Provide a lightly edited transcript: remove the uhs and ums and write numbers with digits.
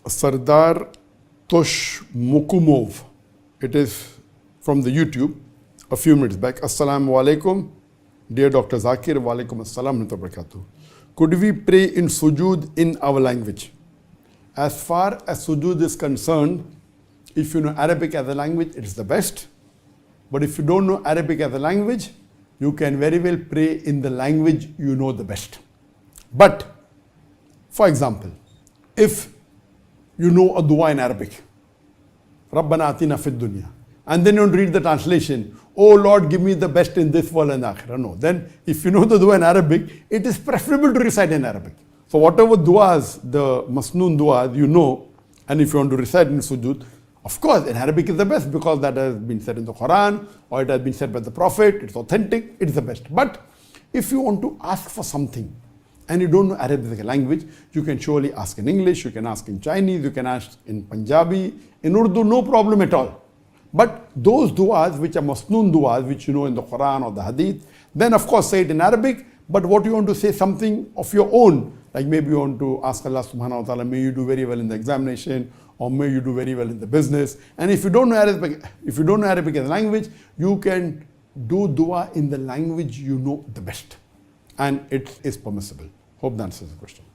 Sardar Tosh Mukumov. It is from the YouTube a few minutes back. Assalamu alaikum. Dear Dr. Zakir, wa alaikum assalam wa barakatuh. Could we pray in sujood in our language? As far as sujood is concerned, if you know Arabic as a language, it's the best. But if you don't know Arabic as a language, you can very well pray in the language you know the best. But, for example, if you know a dua in Arabic, Rabbana atina fid dunya, and then you don't read the translation, oh Lord, give me the best in this world and akhirah. No. Then, if you know the dua in Arabic, it is preferable to recite in Arabic. So whatever duas, the masnoon duas, you know, and if you want to recite in sujood, of course, in Arabic is the best because that has been said in the Quran or it has been said by the Prophet, it's authentic, it's the best. But if you want to ask for something and you don't know Arabic language, you can surely ask in English, you can ask in Chinese, you can ask in Punjabi, in Urdu, no problem at all. But those duas which are masnoon duas, which you know in the Quran or the Hadith, then of course say it in Arabic, but what you want to say something of your own, like maybe you want to ask Allah subhanahu wa ta'ala, may you do very well in the examination, or may you do very well in the business. And if you don't know Arabic, as a language, you can do dua in the language you know the best. And it is permissible. Hope that answers the question.